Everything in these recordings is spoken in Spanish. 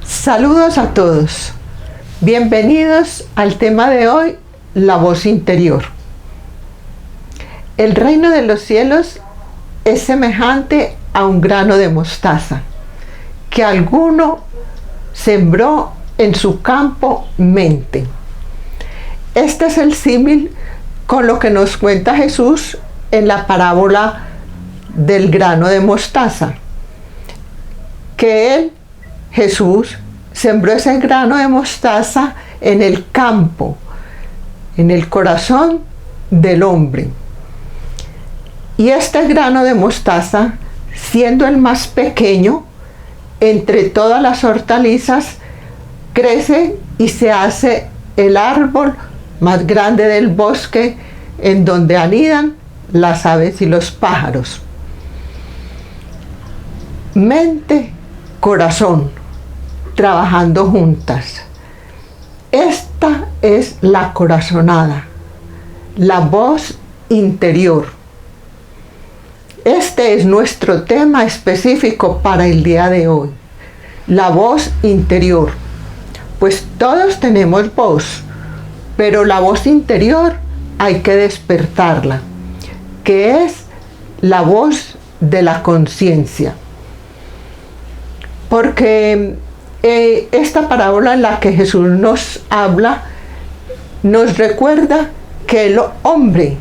Saludos a todos. Bienvenidos al tema de hoy, la voz interior. El reino de los cielos es semejante a un grano de mostaza que alguno sembró en su campo mente. Este es el símil con lo que nos cuenta Jesús en la parábola del grano de mostaza, que él, Jesús, sembró ese grano de mostaza en el campo, en el corazón del hombre. Y este grano de mostaza, siendo el más pequeño entre todas las hortalizas, crece y se hace el árbol más grande del bosque, en donde anidan las aves y los pájaros. Mente, corazón, trabajando juntas. Esta es la corazonada, la voz interior. Este es nuestro tema específico para el día de hoy, la voz interior. Pues todos tenemos voz, pero la voz interior hay que despertarla, que es la voz de la conciencia. Porque esta parábola en la que Jesús nos habla nos recuerda que el hombre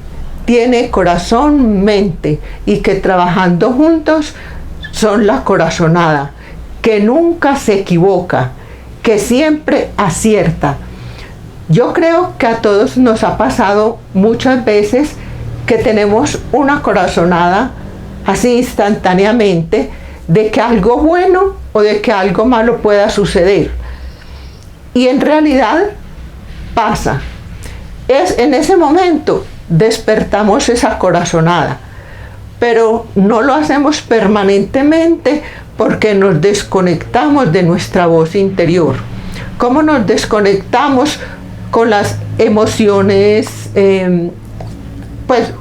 tiene corazón, mente, y que trabajando juntos son la corazonada, que nunca se equivoca, que siempre acierta. Yo creo que a todos nos ha pasado muchas veces que tenemos una corazonada así instantáneamente de que algo bueno o de que algo malo pueda suceder. Y en realidad pasa. Es en ese momento despertamos esa corazonada, pero no lo hacemos permanentemente porque nos desconectamos de nuestra voz interior. ¿Cómo nos desconectamos con las emociones,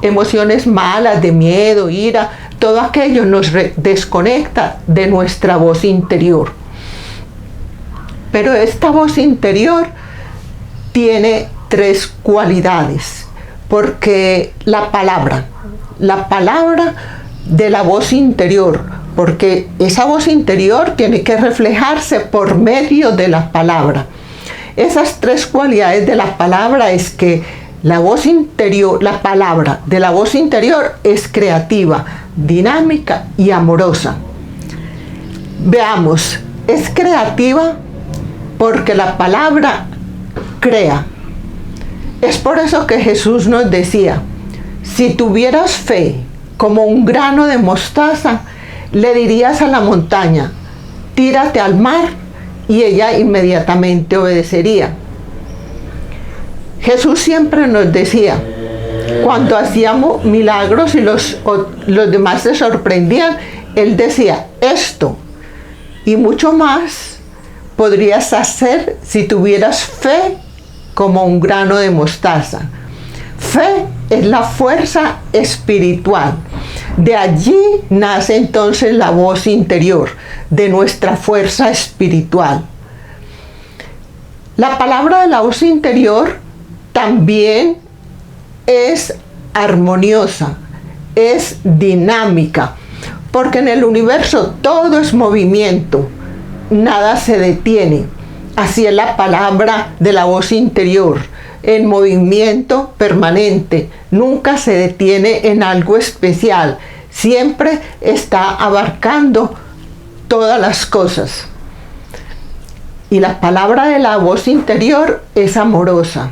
emociones malas, de miedo, ira? Todo aquello nos desconecta de nuestra voz interior. Pero esta voz interior tiene tres cualidades, porque la palabra de la voz interior, porque esa voz interior tiene que reflejarse por medio de la palabra. Esas tres cualidades de la palabra es que la voz interior, la palabra de la voz interior es creativa, dinámica y amorosa. Veamos, es creativa porque la palabra crea. Es por eso que Jesús nos decía, si tuvieras fe como un grano de mostaza, le dirías a la montaña, tírate al mar, y ella inmediatamente obedecería. Jesús siempre nos decía, cuando hacíamos milagros y los demás se sorprendían, Él decía, esto y mucho más podrías hacer si tuvieras fe como un grano de mostaza. Fe es la fuerza espiritual. De allí nace entonces la voz interior, de nuestra fuerza espiritual. La palabra de la voz interior también es armoniosa, es dinámica, porque en el universo todo es movimiento, nada se detiene. Así es la palabra de la voz interior, en movimiento permanente, nunca se detiene en algo especial, siempre está abarcando todas las cosas. Y la palabra de la voz interior es amorosa.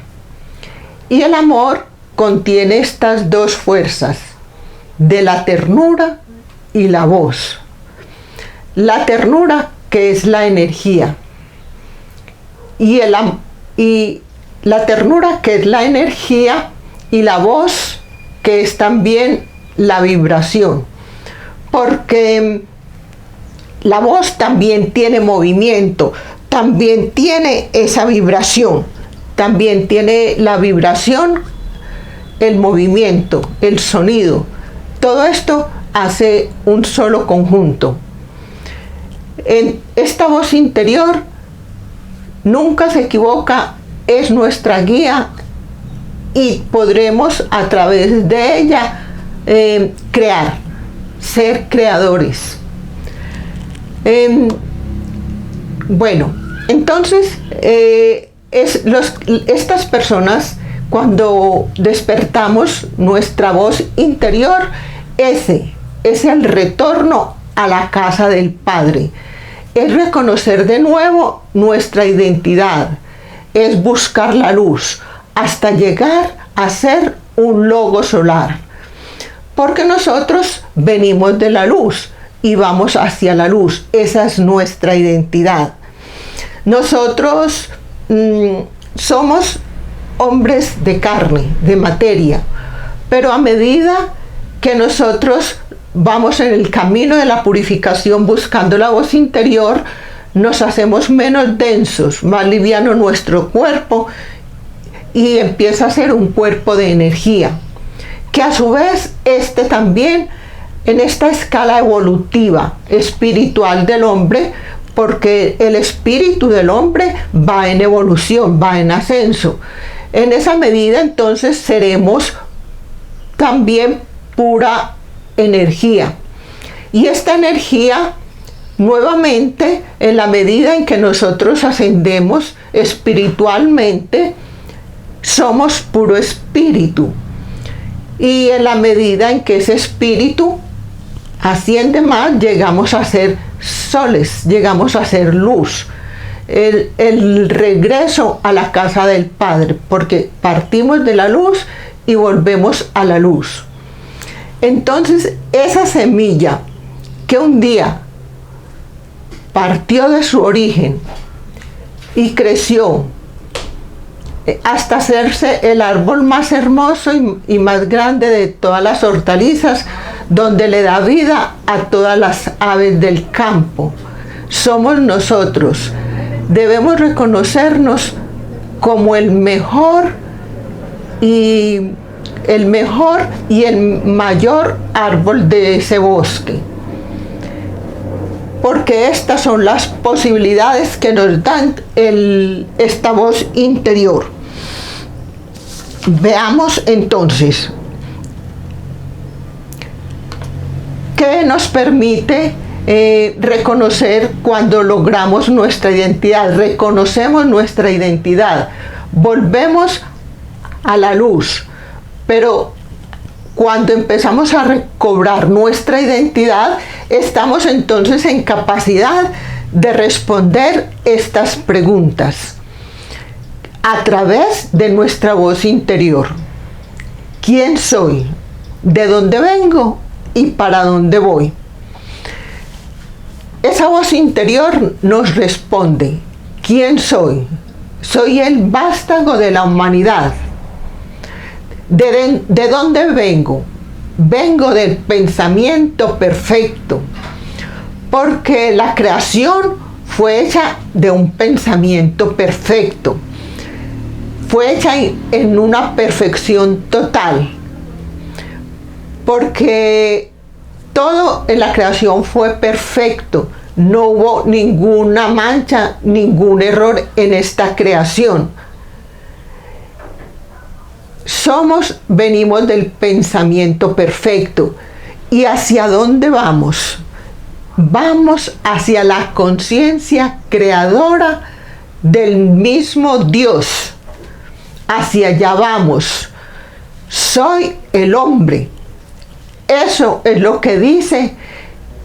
Y el amor contiene estas dos fuerzas, de la ternura y la voz. La ternura, que es la energía, y la ternura, que es la energía, y la voz, que es también la vibración, porque la voz también tiene movimiento, también tiene esa vibración, también tiene la vibración, el movimiento, el sonido. Todo esto hace un solo conjunto. En esta voz interior nunca se equivoca, es nuestra guía y podremos a través de ella crear, ser creadores. Bueno, entonces estas personas, cuando despertamos nuestra voz interior, ese es el retorno a la casa del Padre. Es reconocer de nuevo nuestra identidad, es buscar la luz hasta llegar a ser un logo solar. Porque nosotros venimos de la luz y vamos hacia la luz. Esa es nuestra identidad. Nosotros somos hombres de carne, de materia, pero a medida que nosotros vamos en el camino de la purificación buscando la voz interior, nos hacemos menos densos, más liviano nuestro cuerpo y empieza a ser un cuerpo de energía, que a su vez también en esta escala evolutiva, espiritual del hombre, porque el espíritu del hombre va en evolución, va en ascenso. En esa medida entonces seremos también pura energía. Y esta energía, nuevamente, en la medida en que nosotros ascendemos espiritualmente, somos puro espíritu. Y en la medida en que ese espíritu asciende más, llegamos a ser soles, llegamos a ser luz. El regreso a la casa del Padre, porque partimos de la luz y volvemos a la luz. Entonces, esa semilla que un día partió de su origen y creció hasta hacerse el árbol más hermoso y más grande de todas las hortalizas, donde le da vida a todas las aves del campo, somos nosotros. Debemos reconocernos como el mejor y el mayor árbol de ese bosque, porque estas son las posibilidades que nos dan esta voz interior. Veamos entonces qué nos permite reconocer cuando logramos nuestra identidad, reconocemos nuestra identidad, volvemos a la luz. Pero cuando empezamos a recobrar nuestra identidad, estamos entonces en capacidad de responder estas preguntas a través de nuestra voz interior. ¿Quién soy? ¿De dónde vengo? ¿Y para dónde voy? Esa voz interior nos responde: ¿quién soy? Soy el vástago de la humanidad. ¿De dónde vengo? Vengo del pensamiento perfecto, porque la creación fue hecha de un pensamiento perfecto, fue hecha en una perfección total, porque todo en la creación fue perfecto, no hubo ninguna mancha, ningún error en esta creación. Venimos del pensamiento perfecto. ¿Y hacia dónde vamos? Vamos hacia la conciencia creadora del mismo Dios. Hacia allá vamos. Soy el hombre. Eso es lo que dice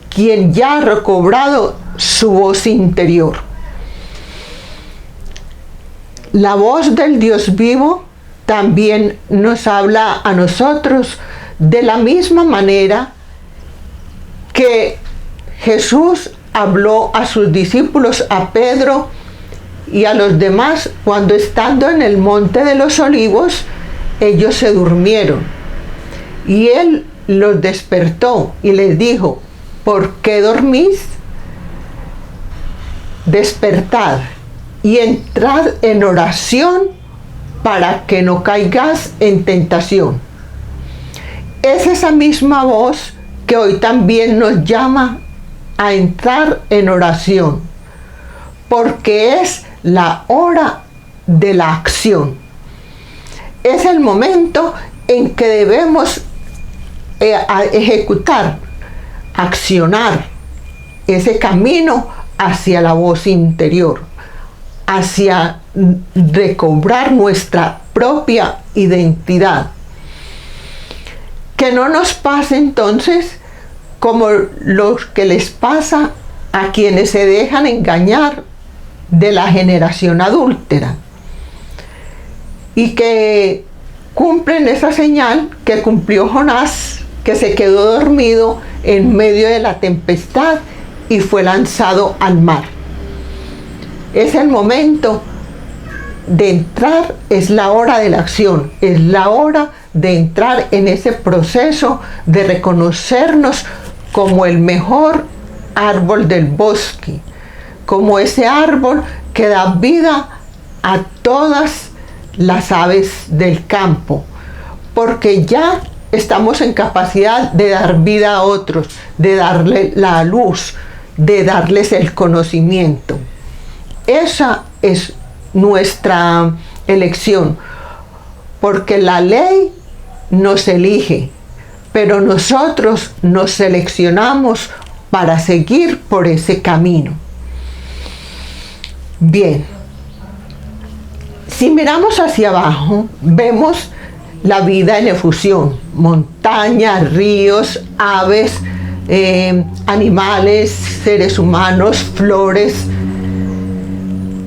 quien ya ha recobrado su voz interior. La voz del Dios vivo también nos habla a nosotros de la misma manera que Jesús habló a sus discípulos, a Pedro y a los demás, cuando estando en el Monte de los Olivos, ellos se durmieron. Y Él los despertó y les dijo: ¿por qué dormís? Despertad y entrad en oración para que no caigas en tentación. Es esa misma voz que hoy también nos llama a entrar en oración, porque es la hora de la acción. Es el momento en que debemos ejecutar, accionar ese camino hacia la voz interior, hacia recobrar nuestra propia identidad. Que no nos pase entonces como lo que les pasa a quienes se dejan engañar de la generación adúltera y que cumplen esa señal que cumplió Jonás, que se quedó dormido en medio de la tempestad y fue lanzado al mar. Es el momento de entrar, es la hora de la acción, es la hora de entrar en ese proceso de reconocernos como el mejor árbol del bosque, como ese árbol que da vida a todas las aves del campo, porque ya estamos en capacidad de dar vida a otros, de darle la luz, de darles el conocimiento. Esa es nuestra elección, porque la ley nos elige, pero nosotros nos seleccionamos para seguir por ese camino. Bien, si miramos hacia abajo, vemos la vida en efusión: montañas, ríos, aves, animales, seres humanos, flores.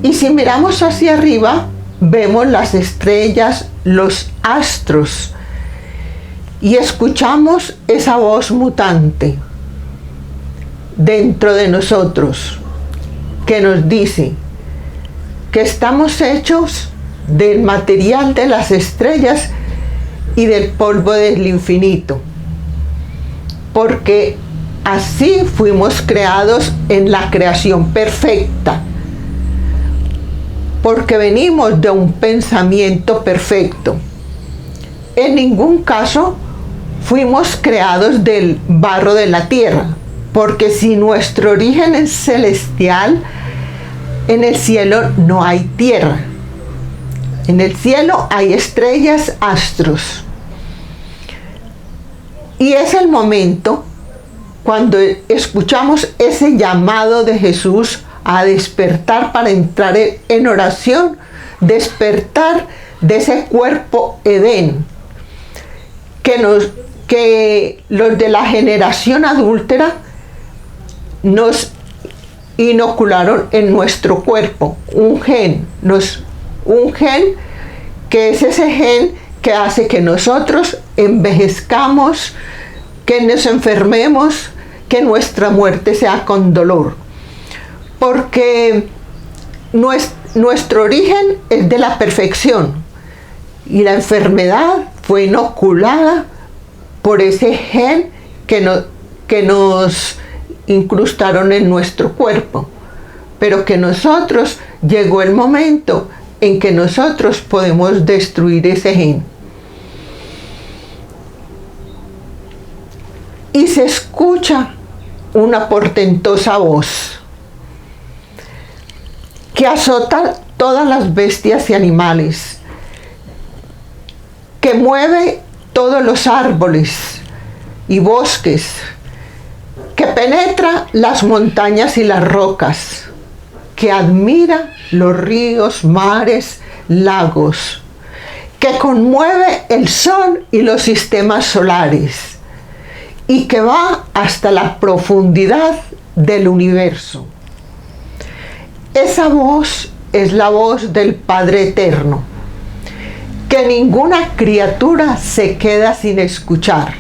Y si miramos hacia arriba, vemos las estrellas, los astros, y escuchamos esa voz mutante dentro de nosotros que nos dice que estamos hechos del material de las estrellas y del polvo del infinito, porque así fuimos creados en la creación perfecta, porque venimos de un pensamiento perfecto. En ningún caso fuimos creados del barro de la tierra, porque si nuestro origen es celestial, en el cielo no hay tierra. En el cielo hay estrellas, astros. Y es el momento cuando escuchamos ese llamado de Jesús a despertar para entrar en oración, despertar de ese cuerpo Edén, que los de la generación adúltera nos inocularon en nuestro cuerpo un gen que es ese gen que hace que nosotros envejezcamos, que nos enfermemos, que nuestra muerte sea con dolor, porque nuestro origen es de la perfección y la enfermedad fue inoculada por ese gen que nos incrustaron en nuestro cuerpo, pero que nosotros, llegó el momento en que nosotros podemos destruir ese gen. Y se escucha una portentosa voz que azota todas las bestias y animales, que mueve todos los árboles y bosques, que penetra las montañas y las rocas, que admira los ríos, mares, lagos, que conmueve el sol y los sistemas solares, y que va hasta la profundidad del universo. Esa voz es la voz del Padre Eterno, que ninguna criatura se queda sin escuchar,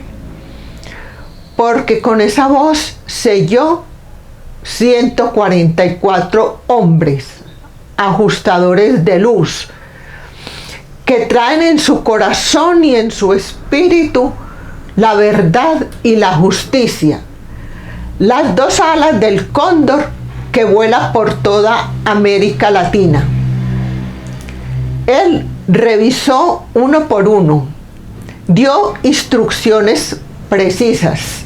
porque con esa voz selló 144 hombres, ajustadores de luz, que traen en su corazón y en su espíritu la verdad y la justicia, las dos alas del cóndor que vuela por toda América Latina. Él revisó uno por uno, dio instrucciones precisas,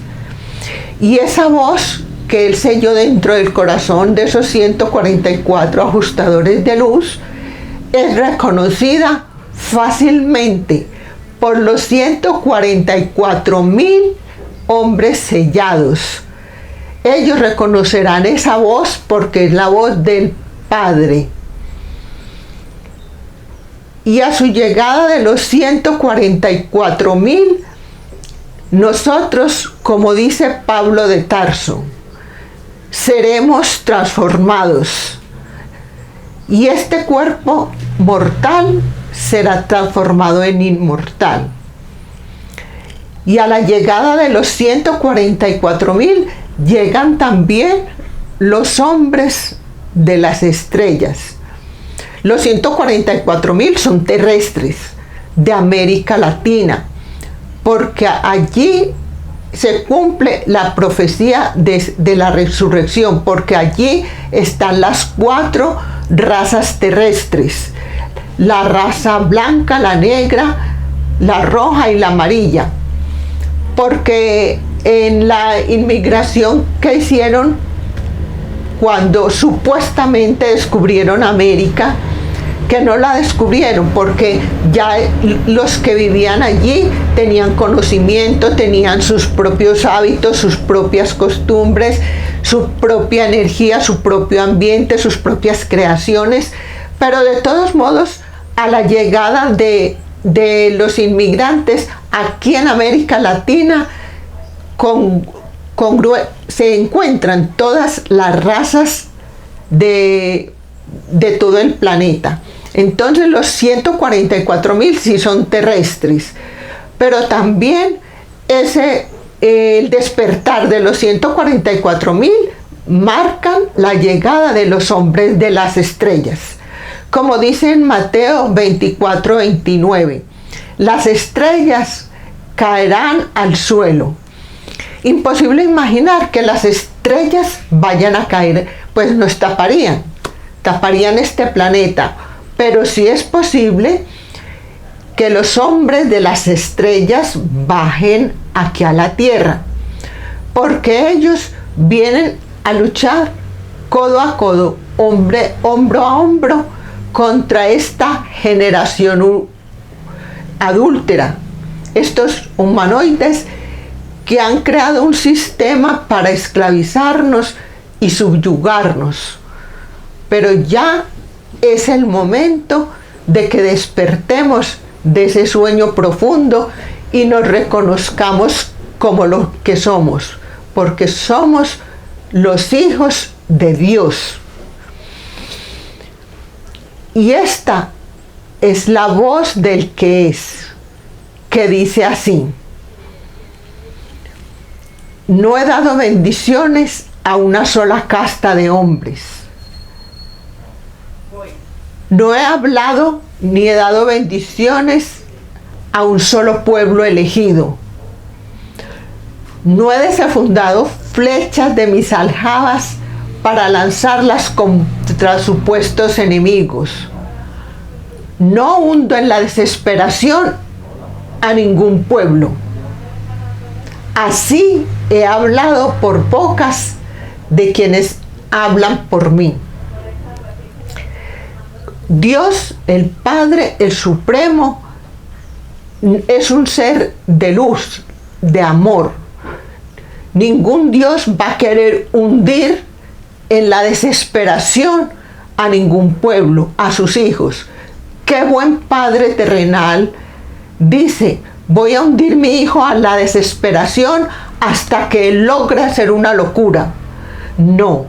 y esa voz que Él selló dentro del corazón de esos 144 ajustadores de luz es reconocida fácilmente por los 144,000 hombres sellados. Ellos reconocerán esa voz porque es la voz del Padre. Y a su llegada de los 144,000, nosotros, como dice Pablo de Tarso, seremos transformados. Y este cuerpo mortal será transformado en inmortal. Y a la llegada de los 144,000 llegan también los hombres de las estrellas. Los 144,000 son terrestres de América Latina, porque allí se cumple la profecía de la resurrección, porque allí están las 4 razas terrestres: la raza blanca, la negra, la roja y la amarilla. Porque en la inmigración que hicieron cuando supuestamente descubrieron América, que no la descubrieron porque ya los que vivían allí tenían conocimiento, tenían sus propios hábitos, sus propias costumbres, su propia energía, su propio ambiente, sus propias creaciones, pero de todos modos a la llegada de los inmigrantes aquí en América Latina se encuentran todas las razas de todo el planeta. Entonces los 144,000 sí son terrestres, pero también el despertar de los 144,000 marcan la llegada de los hombres de las estrellas. Como dice en Mateo 24:29, las estrellas caerán al suelo. Imposible imaginar que las estrellas vayan a caer, pues nos taparían este planeta. Pero sí es posible que los hombres de las estrellas bajen aquí a la tierra, porque ellos vienen a luchar codo a codo, hombro a hombro, contra esta generación adúltera, estos humanoides que han creado un sistema para esclavizarnos y subyugarnos. Pero ya es el momento de que despertemos de ese sueño profundo y nos reconozcamos como lo que somos, porque somos los hijos de Dios. Y esta es la voz del que es, que dice así: no he dado bendiciones a una sola casta de hombres. No he hablado ni he dado bendiciones a un solo pueblo elegido. No he desenfundado flechas de mis aljabas para lanzarlas contra supuestos enemigos. No hundo en la desesperación a ningún pueblo. Así he hablado por bocas de quienes hablan por mí. Dios, el Padre, el Supremo, es un ser de luz, de amor. Ningún Dios va a querer hundir en la desesperación a ningún pueblo, a sus hijos. Qué buen Padre terrenal dice: voy a hundir mi hijo a la desesperación hasta que él logre hacer una locura. No,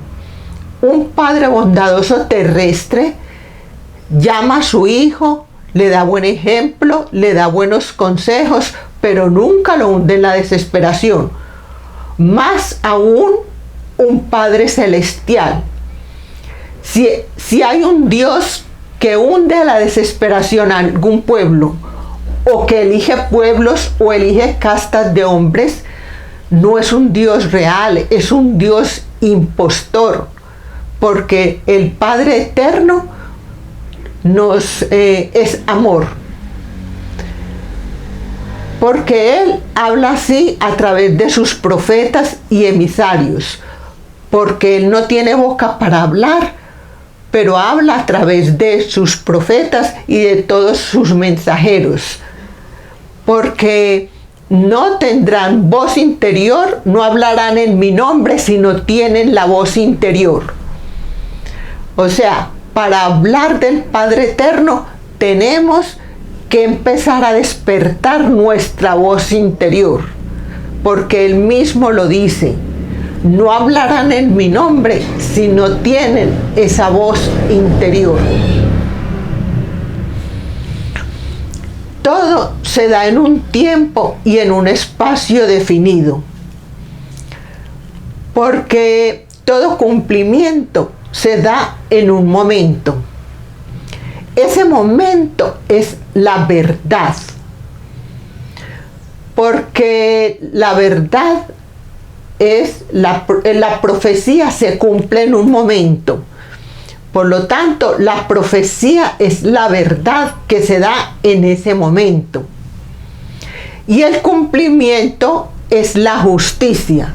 un Padre bondadoso terrestre llama a su hijo, le da buen ejemplo, le da buenos consejos, pero nunca lo hunde en la desesperación. Más aún un Padre celestial. Si hay un Dios que hunde a la desesperación a algún pueblo, o que elige pueblos o elige castas de hombres, no es un Dios real, es un Dios impostor, porque el Padre eterno es amor, porque Él habla así a través de sus profetas y emisarios, porque Él no tiene boca para hablar, pero habla a través de sus profetas y de todos sus mensajeros. Porque no tendrán voz interior, no hablarán en mi nombre si no tienen la voz interior. O sea, para hablar del Padre Eterno tenemos que empezar a despertar nuestra voz interior, porque Él mismo lo dice: no hablarán en mi nombre si no tienen esa voz interior. Todo se da en un tiempo y en un espacio definido, porque todo cumplimiento se da en un momento. Ese momento es la verdad, porque la verdad es la profecía se cumple en un momento. Por lo tanto, la profecía es la verdad que se da en ese momento. Y el cumplimiento es la justicia,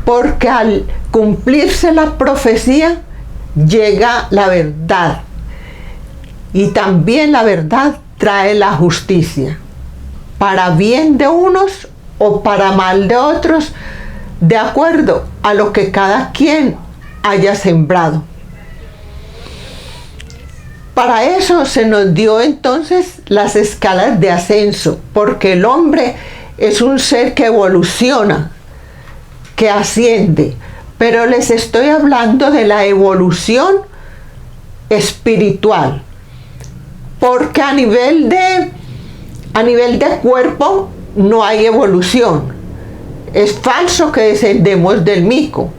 porque al cumplirse la profecía llega la verdad. Y también la verdad trae la justicia, para bien de unos o para mal de otros, de acuerdo a lo que cada quien haya sembrado. Para eso se nos dio entonces las escalas de ascenso, porque el hombre es un ser que evoluciona, que asciende, pero les estoy hablando de la evolución espiritual, porque a nivel de cuerpo no hay evolución. Es falso que descendemos del mico.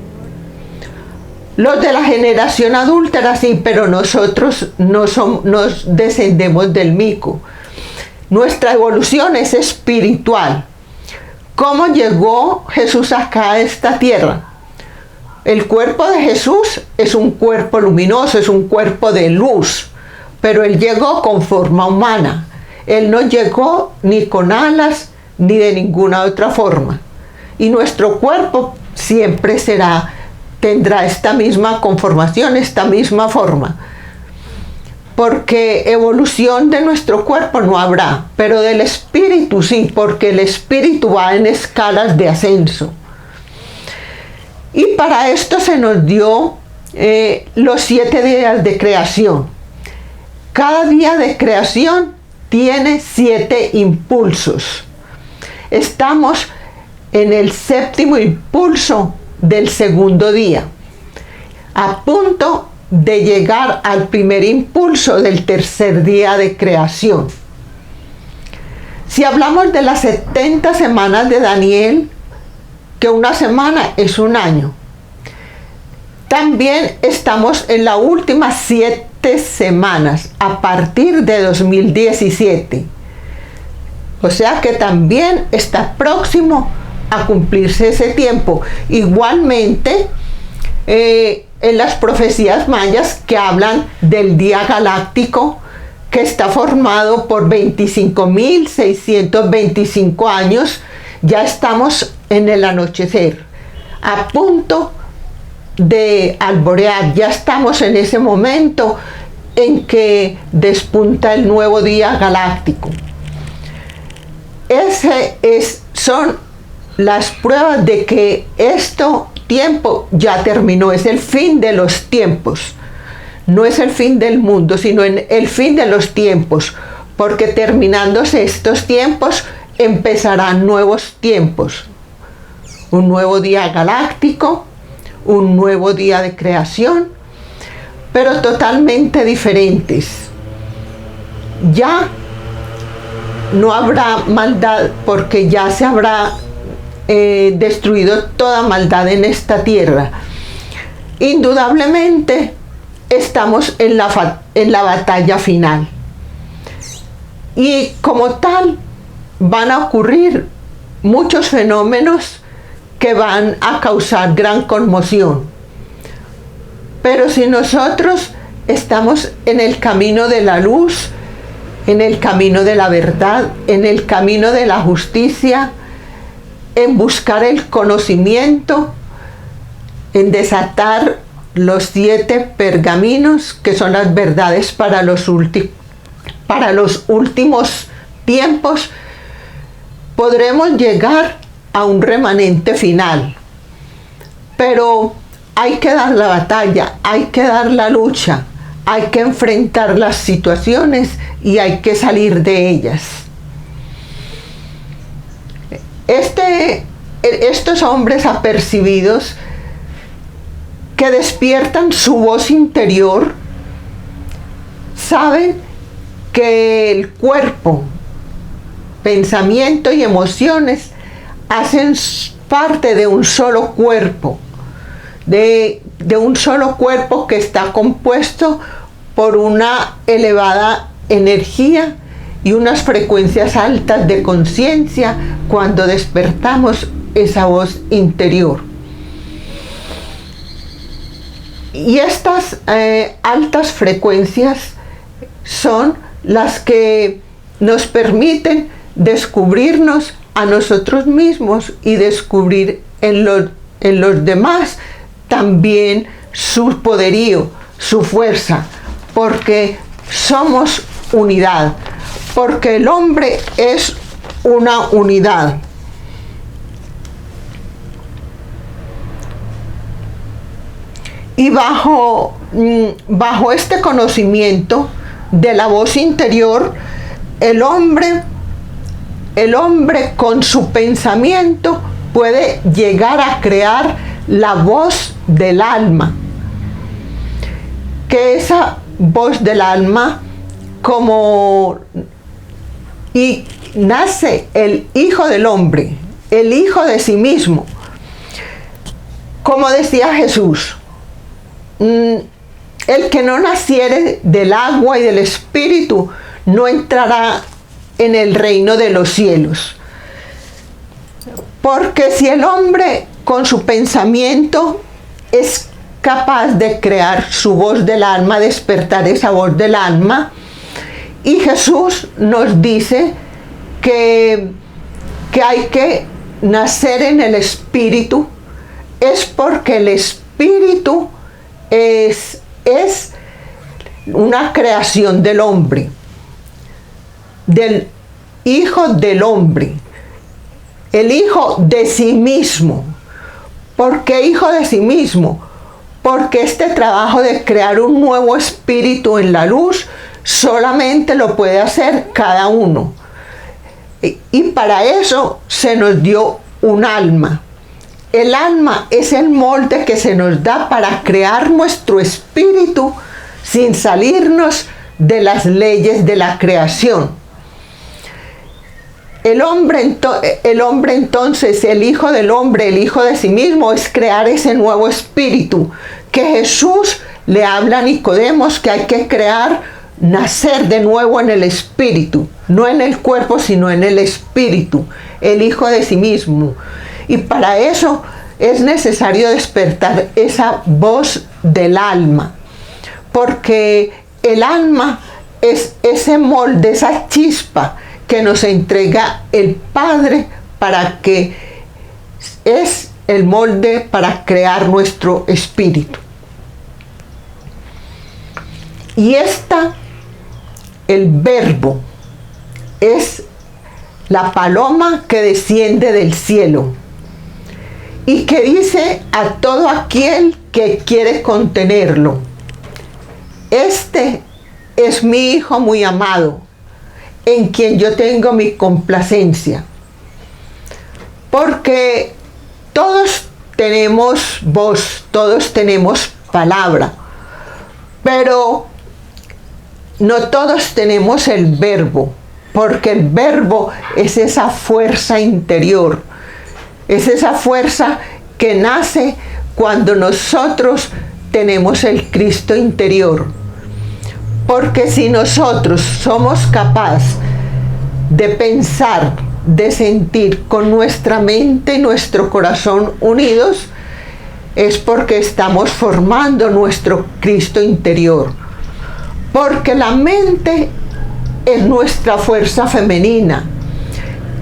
Los de la generación adúltera sí, pero nosotros no descendemos del mico. Nuestra evolución es espiritual. ¿Cómo llegó Jesús acá a esta tierra? El cuerpo de Jesús es un cuerpo luminoso, es un cuerpo de luz, pero Él llegó con forma humana. Él no llegó ni con alas ni de ninguna otra forma. Y nuestro cuerpo siempre tendrá esta misma conformación, esta misma forma. Porque evolución de nuestro cuerpo no habrá, pero del espíritu sí, porque el espíritu va en escalas de ascenso. Y para esto se nos dio los 7 días de creación. Cada día de creación tiene 7 impulsos. Estamos en el 7º impulso del segundo día, a punto de llegar al primer impulso del tercer día de creación. Si hablamos de las 70 semanas de Daniel, que una semana es un año, también estamos en las últimas 7 semanas a partir de 2017. O sea que también está próximo a cumplirse ese tiempo. Igualmente, en las profecías mayas que hablan del día galáctico, que está formado por 25.625 años, ya estamos en el anochecer, a punto de alborear, ya estamos en ese momento en que despunta el nuevo día galáctico. Son las pruebas de que tiempo ya terminó, es el fin de los tiempos. No es el fin del mundo, sino el fin de los tiempos, porque terminándose estos tiempos empezarán nuevos tiempos. Un nuevo día galáctico, un nuevo día de creación, pero totalmente diferentes. Ya no habrá maldad, porque ya se habrá destruido toda maldad en esta tierra. Indudablemente estamos en la batalla final, y como tal van a ocurrir muchos fenómenos que van a causar gran conmoción. Pero si nosotros estamos en el camino de la luz, en el camino de la verdad, en el camino de la justicia, en buscar el conocimiento, en desatar los 7 pergaminos, que son las verdades para los últimos tiempos, podremos llegar a un remanente final. Pero hay que dar la batalla, hay que dar la lucha, hay que enfrentar las situaciones y hay que salir de ellas. Estos hombres apercibidos que despiertan su voz interior saben que el cuerpo, pensamiento y emociones hacen parte de un solo cuerpo, de un solo cuerpo que está compuesto por una elevada energía y unas frecuencias altas de conciencia cuando despertamos esa voz interior. Y estas altas frecuencias son las que nos permiten descubrirnos a nosotros mismos y descubrir en los demás también su poderío, su fuerza, porque somos unidad, porque el hombre es una unidad. Y bajo este conocimiento de la voz interior, el hombre con su pensamiento puede llegar a crear la voz del alma. Que esa voz del alma, y nace el Hijo del Hombre, el Hijo de sí mismo. Como decía Jesús, el que no naciere del agua y del Espíritu no entrará en el reino de los cielos. Porque si el hombre con su pensamiento es capaz de crear su voz del alma, despertar esa voz del alma, y Jesús nos dice que hay que nacer en el Espíritu, es porque el Espíritu es una creación del hombre, del Hijo del Hombre, el Hijo de sí mismo. ¿Por qué Hijo de sí mismo? Porque este trabajo de crear un nuevo espíritu en la luz solamente lo puede hacer cada uno. Y para eso se nos dio un alma. El alma es el molde que se nos da para crear nuestro espíritu sin salirnos de las leyes de la creación. El hombre entonces, el Hijo del Hombre, el Hijo de sí mismo, es crear ese nuevo espíritu que Jesús le habla a Nicodemos que hay que crear, nacer de nuevo en el espíritu, no en el cuerpo, sino en el espíritu, el Hijo de sí mismo. Y para eso es necesario despertar esa voz del alma, porque el alma es ese molde, esa chispa que nos entrega el Padre para que es el molde para crear nuestro espíritu. Y el verbo, es la paloma que desciende del cielo y que dice a todo aquel que quiere contenerlo: este es mi Hijo muy amado, en quien yo tengo mi complacencia. Porque todos tenemos voz, todos tenemos palabra, pero no todos tenemos el verbo, porque el verbo es esa fuerza interior, es esa fuerza que nace cuando nosotros tenemos el Cristo interior. Porque si nosotros somos capaces de pensar, de sentir con nuestra mente y nuestro corazón unidos, es porque estamos formando nuestro Cristo interior. Porque la mente es nuestra fuerza femenina,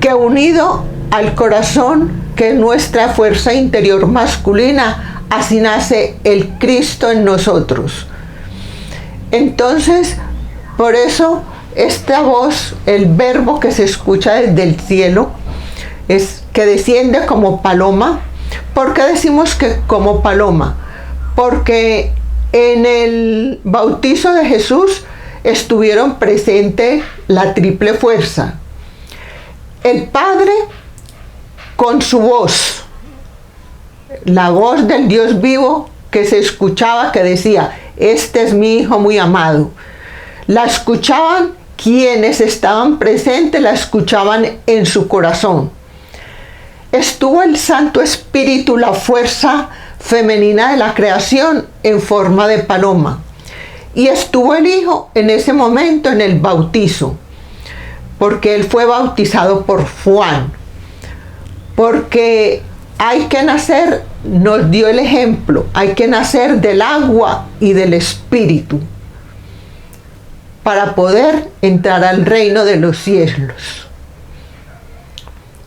que unido al corazón, que es nuestra fuerza interior masculina, así nace el Cristo en nosotros. Entonces, por eso esta voz, el verbo que se escucha desde el cielo, es que desciende como paloma. ¿Por qué decimos que como paloma? Porque en el bautizo de Jesús estuvieron presentes la triple fuerza. El Padre con su voz, la voz del Dios vivo que se escuchaba, que decía: este es mi Hijo muy amado. La escuchaban quienes estaban presentes, la escuchaban en su corazón. Estuvo el Santo Espíritu, la fuerza femenina de la creación, en forma de paloma. Y estuvo el Hijo en ese momento en el bautizo, porque él fue bautizado por Juan. Porque hay que nacer, nos dio el ejemplo, hay que nacer del agua y del Espíritu para poder entrar al reino de los cielos.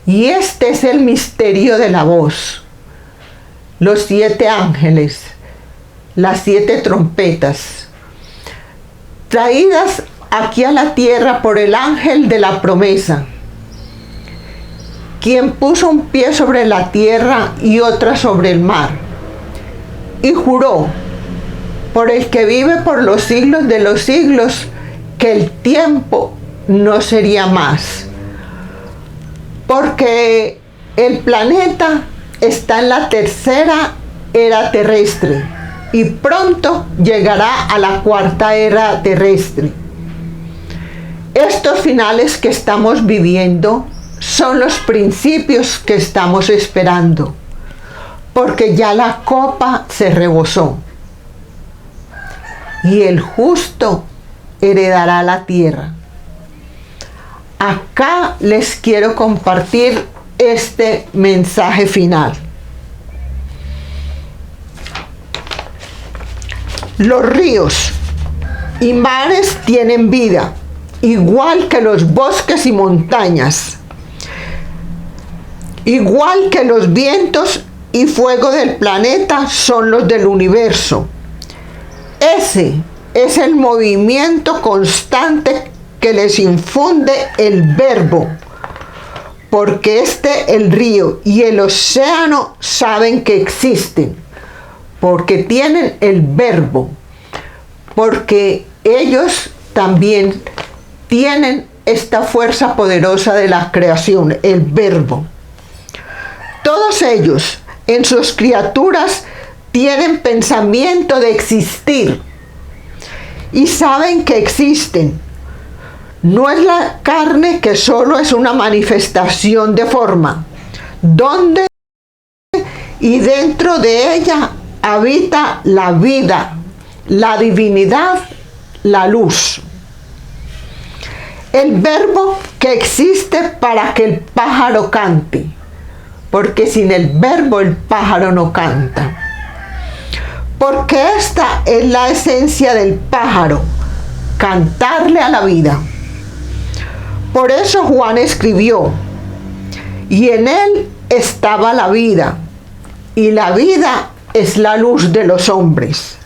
Y este es el misterio de la voz. Los 7 ángeles, las 7 trompetas, traídas aquí a la tierra por el ángel de la promesa, quien puso un pie sobre la tierra y otra sobre el mar, y juró por el que vive por los siglos de los siglos, que el tiempo no sería más, porque el planeta está en la tercera era terrestre y pronto llegará a la cuarta era terrestre. Estos finales que estamos viviendo son los principios que estamos esperando, porque ya la copa se rebosó y el justo heredará la tierra. Acá les quiero compartir este mensaje final. Los ríos y mares tienen vida, igual que los bosques y montañas, igual que los vientos y fuego del planeta son los del universo. Ese es el movimiento constante que les infunde el verbo, porque el río y el océano saben que existen, porque tienen el verbo, porque ellos también tienen esta fuerza poderosa de la creación, el verbo. Todos ellos, en sus criaturas, tienen pensamiento de existir y saben que existen. No es la carne, que solo es una manifestación de forma, donde y dentro de ella habita la vida, la divinidad, la luz. El verbo que existe para que el pájaro cante, porque sin el verbo el pájaro no canta. Porque esta es la esencia del pájaro, cantarle a la vida. Por eso Juan escribió: y en él estaba la vida, y la vida es la luz de los hombres.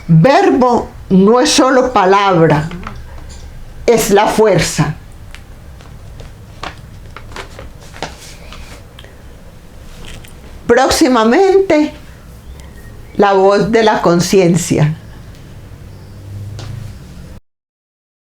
Verbo no es solo palabra, es la fuerza. Próximamente, la voz de la conciencia.